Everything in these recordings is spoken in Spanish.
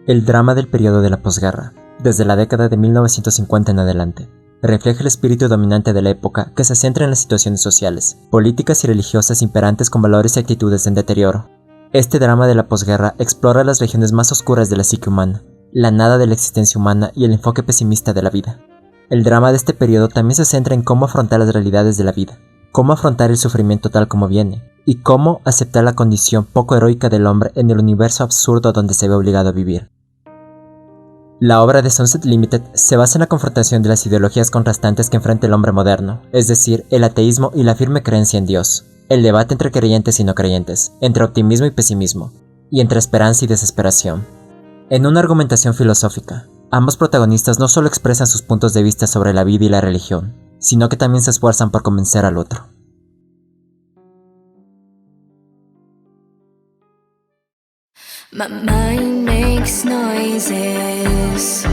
El drama del periodo de la posguerra, desde la década de 1950 en adelante, refleja el espíritu dominante de la época que se centra en las situaciones sociales, políticas y religiosas imperantes con valores y actitudes en deterioro. Este drama de la posguerra explora las regiones más oscuras de la psique humana, la nada de la existencia humana y el enfoque pesimista de la vida. El drama de este periodo también se centra en cómo afrontar las realidades de la vida, cómo afrontar el sufrimiento tal como viene, y cómo aceptar la condición poco heroica del hombre en el universo absurdo donde se ve obligado a vivir. La obra de Sunset Limited se basa en la confrontación de las ideologías contrastantes que enfrenta el hombre moderno, es decir, el ateísmo y la firme creencia en Dios, el debate entre creyentes y no creyentes, entre optimismo y pesimismo, y entre esperanza y desesperación. En una argumentación filosófica, ambos protagonistas no solo expresan sus puntos de vista sobre la vida y la religión, sino que también se esfuerzan por convencer al otro. My mind makes noises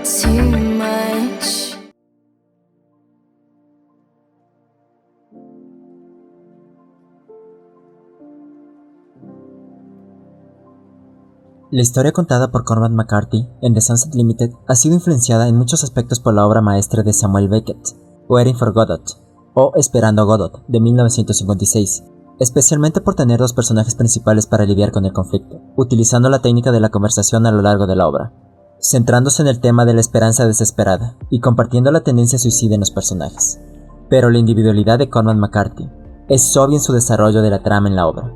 too much. La historia contada por Cormac McCarthy en The Sunset Limited ha sido influenciada en muchos aspectos por la obra maestra de Samuel Beckett, Waiting for Godot, o Esperando a Godot, de 1956, especialmente por tener dos personajes principales para lidiar con el conflicto, utilizando la técnica de la conversación a lo largo de la obra, centrándose en el tema de la esperanza desesperada y compartiendo la tendencia suicida en los personajes. Pero la individualidad de Cormac McCarthy es obvia en su desarrollo de la trama en la obra.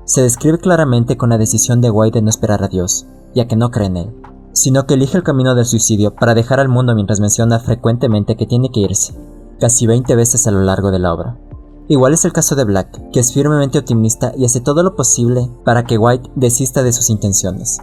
Se describe claramente con la decisión de White de no esperar a Dios, ya que no cree en él, sino que elige el camino del suicidio para dejar al mundo mientras menciona frecuentemente que tiene que irse, casi 20 veces a lo largo de la obra. Igual es el caso de Black, que es firmemente optimista y hace todo lo posible para que White desista de sus intenciones.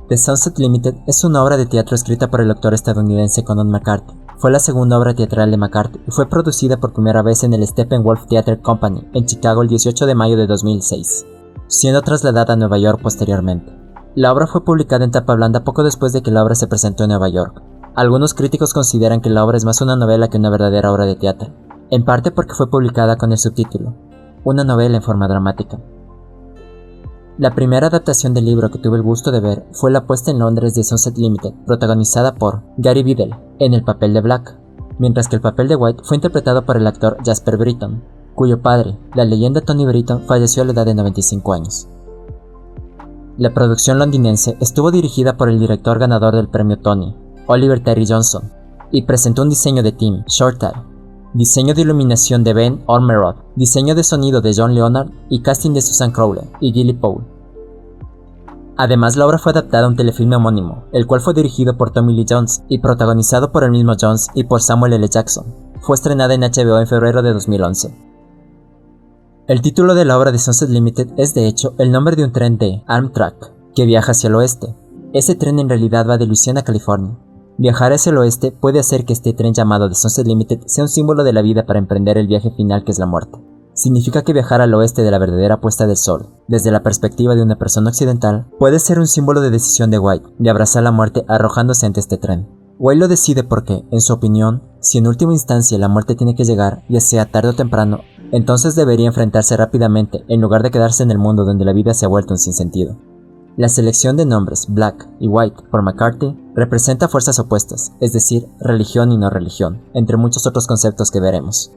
The Sunset Limited es una obra de teatro escrita por el actor estadounidense Cormac McCarthy. Fue la segunda obra teatral de McCarthy y fue producida por primera vez en el Steppenwolf Theatre Company en Chicago el 18 de mayo de 2006, siendo trasladada a Nueva York posteriormente. La obra fue publicada en tapa blanda poco después de que la obra se presentó en Nueva York. Algunos críticos consideran que la obra es más una novela que una verdadera obra de teatro, en parte porque fue publicada con el subtítulo, una novela en forma dramática. La primera adaptación del libro que tuve el gusto de ver fue la puesta en Londres de Sunset Limited, protagonizada por Gary Biddle, en el papel de Black, mientras que el papel de White fue interpretado por el actor Jasper Britton, cuyo padre, la leyenda Tony Britton, falleció a la edad de 95 años. La producción londinense estuvo dirigida por el director ganador del premio Tony, Oliver Terry Johnson, y presentó un diseño de Tim Shortall, diseño de iluminación de Ben Ormerod, diseño de sonido de John Leonard y casting de Susan Crowley y Gilly Powell. Además, la obra fue adaptada a un telefilme homónimo, el cual fue dirigido por Tommy Lee Jones y protagonizado por el mismo Jones y por Samuel L. Jackson. Fue estrenada en HBO en febrero de 2011. El título de la obra de Sunset Limited es de hecho el nombre de un tren de Amtrak que viaja hacia el oeste. Ese tren en realidad va de Luisiana a California. Viajar hacia el oeste puede hacer que este tren llamado The Sunset Limited sea un símbolo de la vida para emprender el viaje final que es la muerte. Significa que viajar al oeste de la verdadera puesta del sol, desde la perspectiva de una persona occidental, puede ser un símbolo de decisión de White, de abrazar la muerte arrojándose ante este tren. White lo decide porque, en su opinión, si en última instancia la muerte tiene que llegar, ya sea tarde o temprano, entonces debería enfrentarse rápidamente en lugar de quedarse en el mundo donde la vida se ha vuelto un sinsentido. La selección de nombres Black y White por McCarthy representa fuerzas opuestas, es decir, religión y no religión, entre muchos otros conceptos que veremos.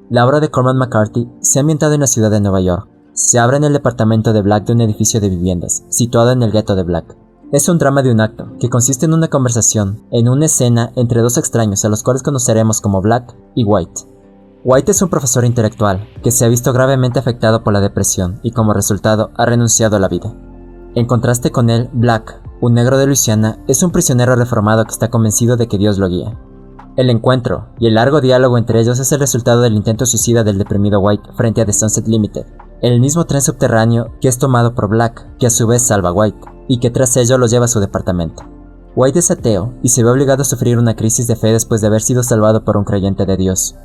La obra de Cormac McCarthy se ha ambientado en la ciudad de Nueva York. Se abre en el departamento de Black de un edificio de viviendas, situado en el gueto de Black. Es un drama de un acto, que consiste en una conversación, en una escena entre dos extraños a los cuales conoceremos como Black y White. White es un profesor intelectual, que se ha visto gravemente afectado por la depresión y como resultado ha renunciado a la vida. En contraste con él, Black, un negro de Luisiana, es un prisionero reformado que está convencido de que Dios lo guía. El encuentro y el largo diálogo entre ellos es el resultado del intento suicida del deprimido White frente a The Sunset Limited, en el mismo tren subterráneo que es tomado por Black, que a su vez salva a White, y que tras ello lo lleva a su departamento. White es ateo y se ve obligado a sufrir una crisis de fe después de haber sido salvado por un creyente de Dios.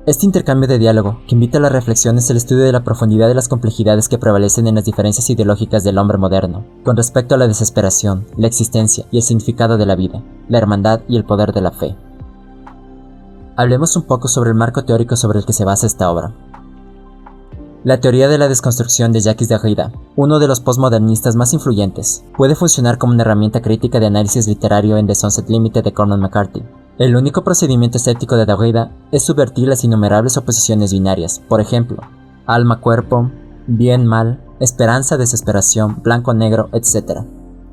Este intercambio de diálogo, que invita a la reflexión, es el estudio de la profundidad de las complejidades que prevalecen en las diferencias ideológicas del hombre moderno, con respecto a la desesperación, la existencia y el significado de la vida, la hermandad y el poder de la fe. Hablemos un poco sobre el marco teórico sobre el que se basa esta obra. La teoría de la desconstrucción de Jacques Derrida, uno de los postmodernistas más influyentes, puede funcionar como una herramienta crítica de análisis literario en The Sunset Limited de Cormac McCarthy. El único procedimiento escéptico de Derrida es subvertir las innumerables oposiciones binarias, por ejemplo, alma-cuerpo, bien-mal, esperanza-desesperación, blanco-negro, etc.,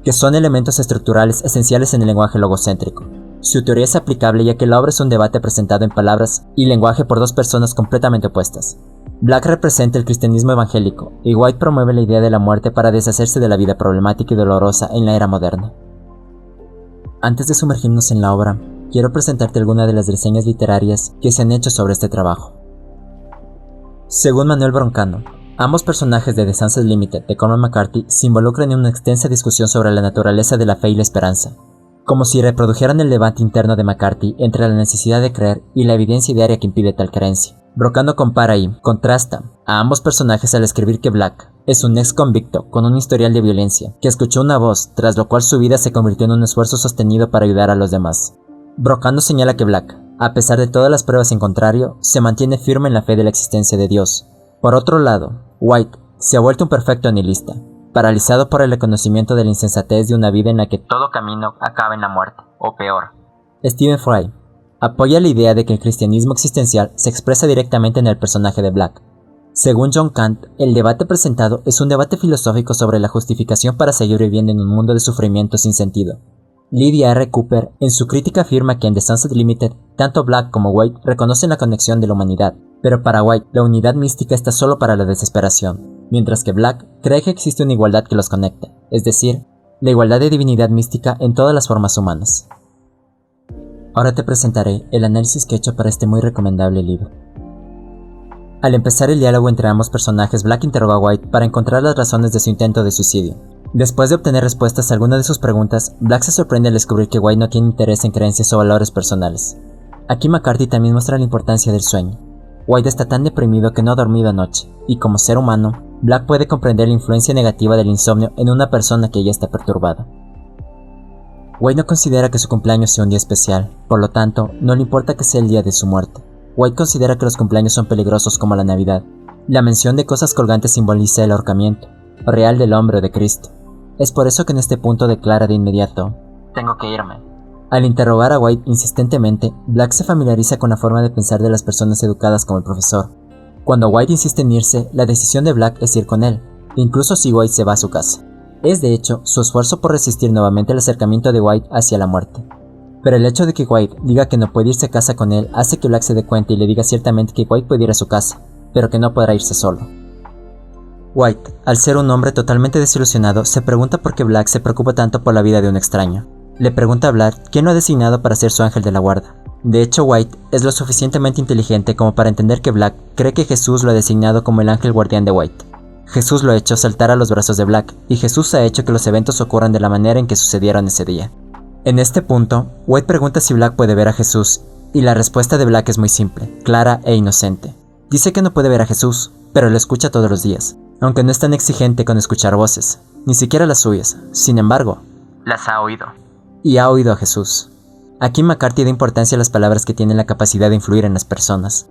que son elementos estructurales esenciales en el lenguaje logocéntrico. Su teoría es aplicable ya que la obra es un debate presentado en palabras y lenguaje por dos personas completamente opuestas. Black representa el cristianismo evangélico y White promueve la idea de la muerte para deshacerse de la vida problemática y dolorosa en la era moderna. Antes de sumergirnos en la obra, quiero presentarte algunas de las reseñas literarias que se han hecho sobre este trabajo. Según Manuel Broncano, ambos personajes de The Sunset Limited de Cormac McCarthy se involucran en una extensa discusión sobre la naturaleza de la fe y la esperanza, como si reprodujeran el debate interno de McCarthy entre la necesidad de creer y la evidencia diaria que impide tal creencia. Broncano compara y contrasta a ambos personajes al escribir que Black es un ex convicto con un historial de violencia, que escuchó una voz, tras lo cual su vida se convirtió en un esfuerzo sostenido para ayudar a los demás. Broncano señala que Black, a pesar de todas las pruebas en contrario, se mantiene firme en la fe de la existencia de Dios. Por otro lado, White se ha vuelto un perfecto nihilista, paralizado por el reconocimiento de la insensatez de una vida en la que todo camino acaba en la muerte, o peor. Stephen Fry apoya la idea de que el cristianismo existencial se expresa directamente en el personaje de Black. Según John Kant, el debate presentado es un debate filosófico sobre la justificación para seguir viviendo en un mundo de sufrimiento sin sentido. Lydia R. Cooper, en su crítica, afirma que en The Sunset Limited, tanto Black como White reconocen la conexión de la humanidad, pero para White la unidad mística está solo para la desesperación, mientras que Black cree que existe una igualdad que los conecta, es decir, la igualdad de divinidad mística en todas las formas humanas. Ahora te presentaré el análisis que he hecho para este muy recomendable libro. Al empezar el diálogo entre ambos personajes, Black interroga a White para encontrar las razones de su intento de suicidio. Después de obtener respuestas a algunas de sus preguntas, Black se sorprende al descubrir que White no tiene interés en creencias o valores personales. Aquí McCarthy también muestra la importancia del sueño. White está tan deprimido que no ha dormido anoche, y como ser humano, Black puede comprender la influencia negativa del insomnio en una persona que ya está perturbada. White no considera que su cumpleaños sea un día especial, por lo tanto, no le importa que sea el día de su muerte. White considera que los cumpleaños son peligrosos como la Navidad. La mención de cosas colgantes simboliza el ahorcamiento, real del hombre o de Cristo. Es por eso que en este punto declara de inmediato: «Tengo que irme». Al interrogar a White insistentemente, Black se familiariza con la forma de pensar de las personas educadas como el profesor. Cuando White insiste en irse, la decisión de Black es ir con él, incluso si White se va a su casa. Es de hecho su esfuerzo por resistir nuevamente el acercamiento de White hacia la muerte. Pero el hecho de que White diga que no puede irse a casa con él hace que Black se dé cuenta y le diga ciertamente que White puede ir a su casa, pero que no podrá irse solo. White, al ser un hombre totalmente desilusionado, se pregunta por qué Black se preocupa tanto por la vida de un extraño. Le pregunta a Black quién lo ha designado para ser su ángel de la guarda. De hecho, White es lo suficientemente inteligente como para entender que Black cree que Jesús lo ha designado como el ángel guardián de White. Jesús lo ha hecho saltar a los brazos de Black, y Jesús ha hecho que los eventos ocurran de la manera en que sucedieron ese día. En este punto, White pregunta si Black puede ver a Jesús, y la respuesta de Black es muy simple, clara e inocente. Dice que no puede ver a Jesús, pero lo escucha todos los días, aunque no es tan exigente con escuchar voces, ni siquiera las suyas. Sin embargo, las ha oído. Y ha oído a Jesús. Aquí McCarthy da importancia a las palabras que tienen la capacidad de influir en las personas.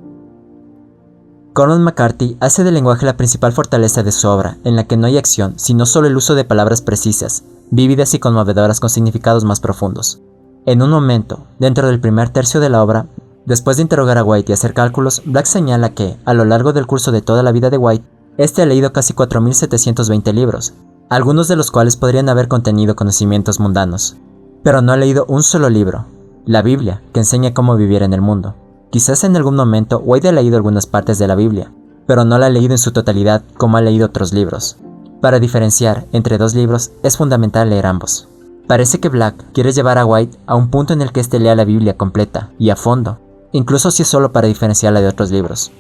Cormac McCarthy hace del lenguaje la principal fortaleza de su obra, en la que no hay acción, sino solo el uso de palabras precisas, vívidas y conmovedoras con significados más profundos. En un momento, dentro del primer tercio de la obra, después de interrogar a White y hacer cálculos, Black señala que, a lo largo del curso de toda la vida de White, este ha leído casi 4.720 libros, algunos de los cuales podrían haber contenido conocimientos mundanos. Pero no ha leído un solo libro, la Biblia, que enseña cómo vivir en el mundo. Quizás en algún momento White ha leído algunas partes de la Biblia, pero no la ha leído en su totalidad como ha leído otros libros. Para diferenciar entre dos libros es fundamental leer ambos. Parece que Black quiere llevar a White a un punto en el que éste lea la Biblia completa y a fondo, incluso si es solo para diferenciarla de otros libros.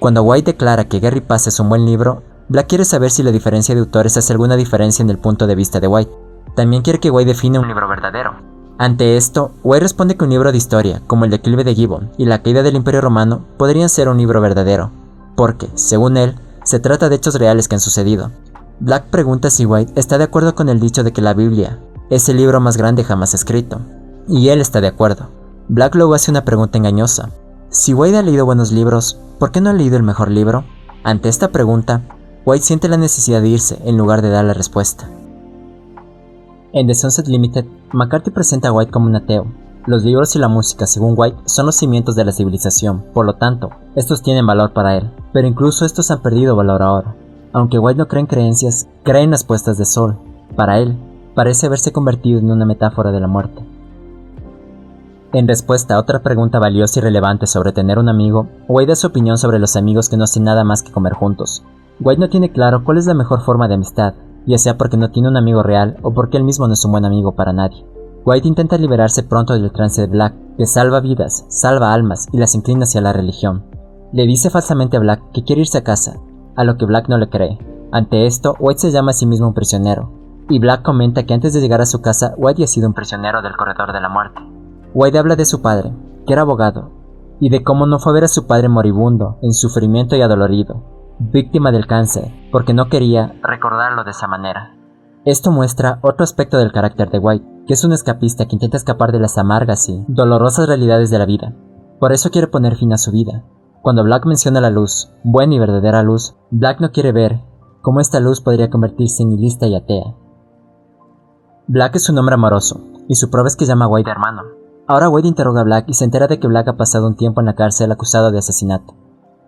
Cuando White declara que Gary Pass es un buen libro, Black quiere saber si la diferencia de autores hace alguna diferencia en el punto de vista de White. También quiere que White define un libro verdadero. Ante esto, White responde que un libro de historia, como el declive de Gibbon y la caída del Imperio Romano, podrían ser un libro verdadero, porque, según él, se trata de hechos reales que han sucedido. Black pregunta si White está de acuerdo con el dicho de que la Biblia es el libro más grande jamás escrito, y él está de acuerdo. Black luego hace una pregunta engañosa. Si White ha leído buenos libros, ¿por qué no ha leído el mejor libro? Ante esta pregunta, White siente la necesidad de irse en lugar de dar la respuesta. En The Sunset Limited, McCarthy presenta a White como un ateo. Los libros y la música, según White, son los cimientos de la civilización, por lo tanto, estos tienen valor para él, pero incluso estos han perdido valor ahora. Aunque White no cree en creencias, cree en las puestas de sol. Para él, parece haberse convertido en una metáfora de la muerte. En respuesta a otra pregunta valiosa y relevante sobre tener un amigo, White da su opinión sobre los amigos que no hacen nada más que comer juntos. White no tiene claro cuál es la mejor forma de amistad, ya sea porque no tiene un amigo real o porque él mismo no es un buen amigo para nadie. White intenta liberarse pronto del trance de Black, que salva vidas, salva almas y las inclina hacia la religión. Le dice falsamente a Black que quiere irse a casa, a lo que Black no le cree. Ante esto, White se llama a sí mismo un prisionero, y Black comenta que antes de llegar a su casa, White ha sido un prisionero del corredor de la muerte. White habla de su padre, que era abogado, y de cómo no fue a ver a su padre moribundo, en sufrimiento y adolorido, víctima del cáncer, porque no quería recordarlo de esa manera. Esto muestra otro aspecto del carácter de White, que es un escapista que intenta escapar de las amargas y dolorosas realidades de la vida. Por eso quiere poner fin a su vida. Cuando Black menciona la luz, buena y verdadera luz, Black no quiere ver cómo esta luz podría convertirse en nihilista y atea. Black es un hombre amoroso, y su prueba es que llama a White hermano. Ahora White interroga a Black y se entera de que Black ha pasado un tiempo en la cárcel acusado de asesinato.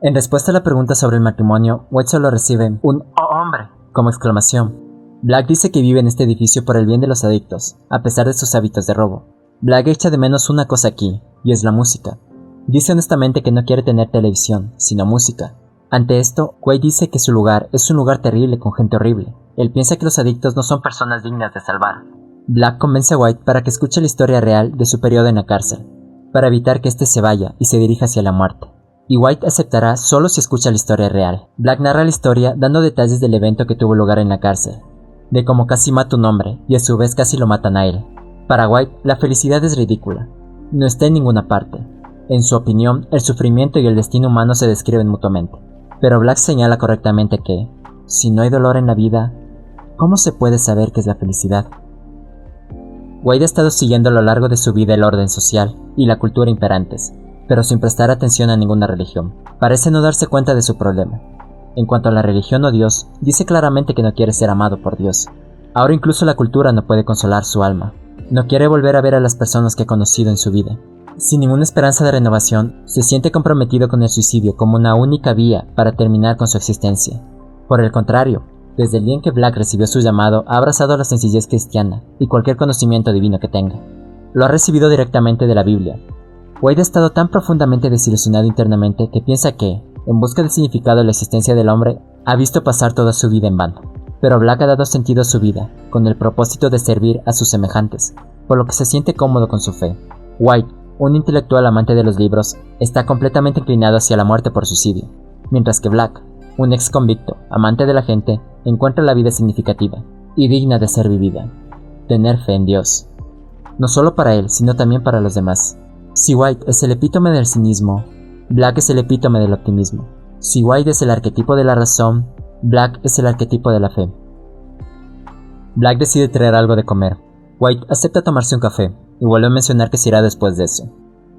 En respuesta a la pregunta sobre el matrimonio, White solo recibe un «¡Oh, hombre!» como exclamación. Black dice que vive en este edificio por el bien de los adictos, a pesar de sus hábitos de robo. Black echa de menos una cosa aquí, y es la música. Dice honestamente que no quiere tener televisión, sino música. Ante esto, White dice que su lugar es un lugar terrible con gente horrible. Él piensa que los adictos no son personas dignas de salvar. Black convence a White para que escuche la historia real de su periodo en la cárcel, para evitar que éste se vaya y se dirija hacia la muerte. Y White aceptará solo si escucha la historia real. Black narra la historia dando detalles del evento que tuvo lugar en la cárcel, de cómo casi mata un hombre y a su vez casi lo matan a él. Para White, la felicidad es ridícula. No está en ninguna parte. En su opinión, el sufrimiento y el destino humano se describen mutuamente. Pero Black señala correctamente que, si no hay dolor en la vida, ¿cómo se puede saber qué es la felicidad? White ha estado siguiendo a lo largo de su vida el orden social y la cultura imperantes, pero sin prestar atención a ninguna religión. Parece no darse cuenta de su problema. En cuanto a la religión o Dios, dice claramente que no quiere ser amado por Dios. Ahora incluso la cultura no puede consolar su alma. No quiere volver a ver a las personas que ha conocido en su vida. Sin ninguna esperanza de renovación, se siente comprometido con el suicidio como una única vía para terminar con su existencia. Por el contrario, desde el día en que Black recibió su llamado, ha abrazado la sencillez cristiana y cualquier conocimiento divino que tenga. Lo ha recibido directamente de la Biblia. White ha estado tan profundamente desilusionado internamente que piensa que, en busca del significado de la existencia del hombre, ha visto pasar toda su vida en vano. Pero Black ha dado sentido a su vida, con el propósito de servir a sus semejantes, por lo que se siente cómodo con su fe. White, un intelectual amante de los libros, está completamente inclinado hacia la muerte por suicidio, mientras que Black, un ex convicto, amante de la gente, encuentra la vida significativa y digna de ser vivida. Tener fe en Dios. No solo para él, sino también para los demás. Si White es el epítome del cinismo, Black es el epítome del optimismo. Si White es el arquetipo de la razón, Black es el arquetipo de la fe. Black decide traer algo de comer. White acepta tomarse un café y vuelve a mencionar que se irá después de eso.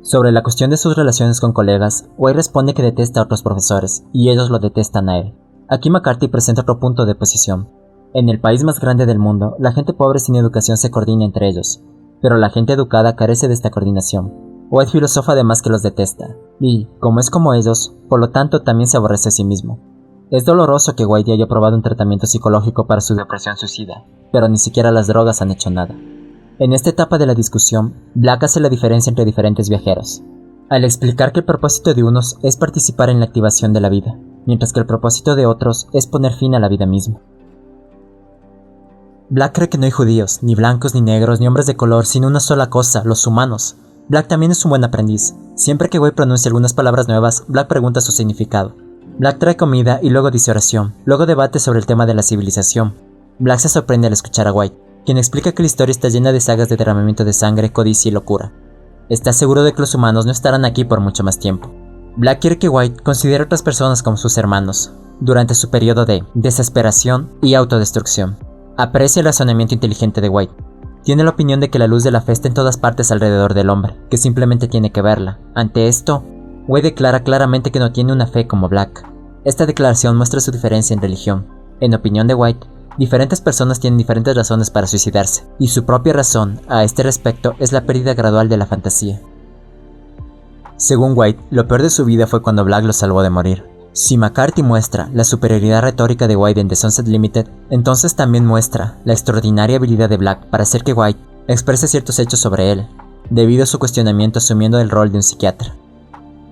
Sobre la cuestión de sus relaciones con colegas, White responde que detesta a otros profesores y ellos lo detestan a él. Aquí McCarthy presenta otro punto de posición. En el país más grande del mundo, la gente pobre sin educación se coordina entre ellos, pero la gente educada carece de esta coordinación. White filosofa además que los detesta, y, como es como ellos, por lo tanto también se aborrece a sí mismo. Es doloroso que White haya probado un tratamiento psicológico para su depresión suicida, pero ni siquiera las drogas han hecho nada. En esta etapa de la discusión, Black hace la diferencia entre diferentes viajeros, al explicar que el propósito de unos es participar en la activación de la vida, mientras que el propósito de otros es poner fin a la vida misma. Black cree que no hay judíos, ni blancos, ni negros, ni hombres de color, sino una sola cosa, los humanos. Black también es un buen aprendiz. Siempre que White pronuncia algunas palabras nuevas, Black pregunta su significado. Black trae comida y luego dice oración, luego debate sobre el tema de la civilización. Black se sorprende al escuchar a White, quien explica que la historia está llena de sagas de derramamiento de sangre, codicia y locura. Está seguro de que los humanos no estarán aquí por mucho más tiempo. Black quiere que White considere a otras personas como sus hermanos, durante su periodo de desesperación y autodestrucción. Aprecia el razonamiento inteligente de White. Tiene la opinión de que la luz de la fe está en todas partes alrededor del hombre, que simplemente tiene que verla. Ante esto, White declara claramente que no tiene una fe como Black. Esta declaración muestra su diferencia en religión. En opinión de White, diferentes personas tienen diferentes razones para suicidarse, y su propia razón a este respecto es la pérdida gradual de la fantasía. Según White, lo peor de su vida fue cuando Black lo salvó de morir. Si McCarthy muestra la superioridad retórica de White en The Sunset Limited, entonces también muestra la extraordinaria habilidad de Black para hacer que White exprese ciertos hechos sobre él, debido a su cuestionamiento asumiendo el rol de un psiquiatra.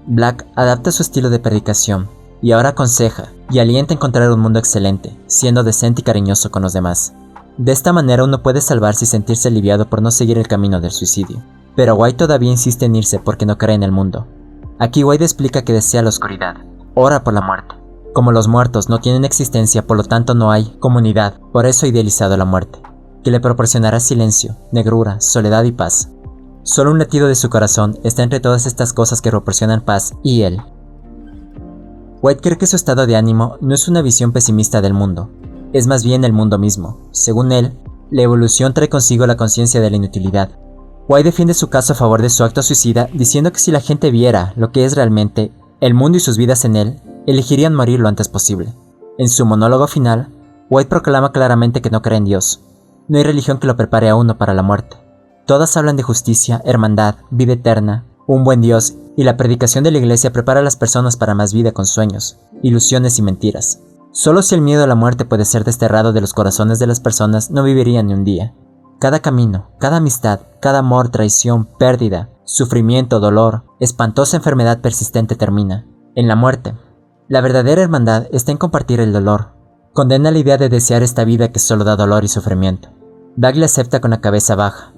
Black adapta su estilo de predicación, y ahora aconseja y alienta a encontrar un mundo excelente, siendo decente y cariñoso con los demás. De esta manera uno puede salvarse y sentirse aliviado por no seguir el camino del suicidio. Pero White todavía insiste en irse porque no cree en el mundo. Aquí White explica que desea la oscuridad, ora por la muerte. Como los muertos no tienen existencia, por lo tanto no hay comunidad, por eso ha idealizado la muerte, que le proporcionará silencio, negrura, soledad y paz. Solo un latido de su corazón está entre todas estas cosas que proporcionan paz y él. White cree que su estado de ánimo no es una visión pesimista del mundo, es más bien el mundo mismo. Según él, la evolución trae consigo la conciencia de la inutilidad. White defiende su caso a favor de su acto suicida, diciendo que si la gente viera lo que es realmente el mundo y sus vidas en él, elegirían morir lo antes posible. En su monólogo final, White proclama claramente que no cree en Dios. No hay religión que lo prepare a uno para la muerte. Todas hablan de justicia, hermandad, vida eterna, un buen Dios, y la predicación de la iglesia prepara a las personas para más vida con sueños, ilusiones y mentiras. Solo si el miedo a la muerte puede ser desterrado de los corazones de las personas, no vivirían ni un día. Cada camino, cada amistad, cada amor, traición, pérdida, sufrimiento, dolor, espantosa enfermedad persistente termina en la muerte. La verdadera hermandad está en compartir el dolor. Condena la idea de desear esta vida que solo da dolor y sufrimiento. Black le acepta con la cabeza baja.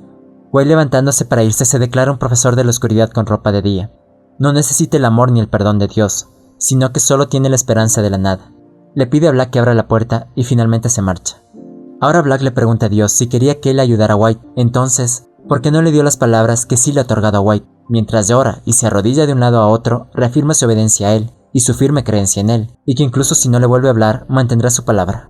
White, levantándose para irse, se declara un profesor de la oscuridad con ropa de día. No necesita el amor ni el perdón de Dios, sino que solo tiene la esperanza de la nada. Le pide a Black que abra la puerta y finalmente se marcha. Ahora Black le pregunta a Dios si quería que él ayudara a White. Entonces, ¿por qué no le dio las palabras que sí le ha otorgado a White? Mientras llora y se arrodilla de un lado a otro, reafirma su obediencia a él y su firme creencia en él, y que incluso si no le vuelve a hablar, mantendrá su palabra.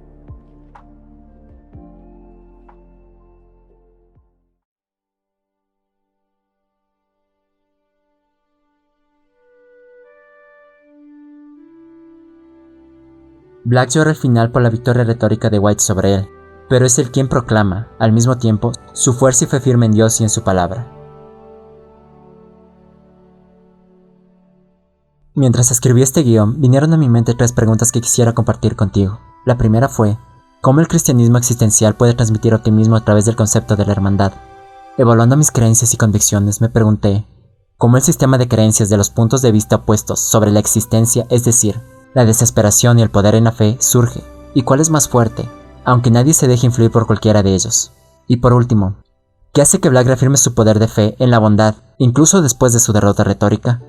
Black llora al final por la victoria retórica de White sobre él, pero es él quien proclama, al mismo tiempo, su fuerza y fe firme en Dios y en su palabra. Mientras escribí este guión, vinieron a mi mente 3 preguntas que quisiera compartir contigo. La primera fue, ¿cómo el cristianismo existencial puede transmitir optimismo a través del concepto de la hermandad? Evaluando mis creencias y convicciones, me pregunté, ¿cómo el sistema de creencias de los puntos de vista opuestos sobre la existencia, es decir, la desesperación y el poder en la fe, surge? ¿Y cuál es más fuerte? Aunque nadie se deje influir por cualquiera de ellos. Y por último, ¿qué hace que Black reafirme su poder de fe en la bondad, incluso después de su derrota retórica?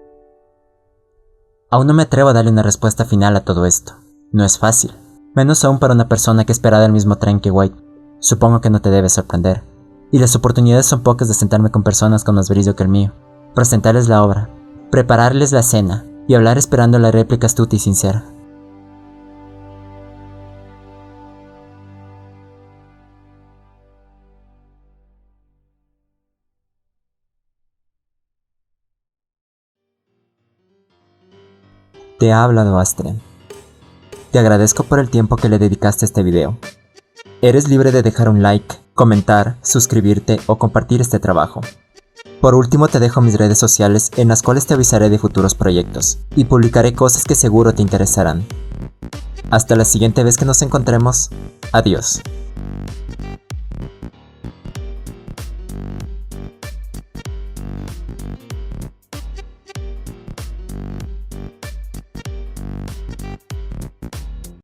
Aún no me atrevo a darle una respuesta final a todo esto. No es fácil, menos aún para una persona que ha esperado el mismo tren que White. Supongo que no te debe sorprender. Y las oportunidades son pocas de sentarme con personas con más brillo que el mío, presentarles la obra, prepararles la cena y hablar esperando la réplica astuta y sincera. Te ha hablado Astrid. Te agradezco por el tiempo que le dedicaste a este video. Eres libre de dejar un like, comentar, suscribirte o compartir este trabajo. Por último, te dejo mis redes sociales en las cuales te avisaré de futuros proyectos y publicaré cosas que seguro te interesarán. Hasta la siguiente vez que nos encontremos, adiós.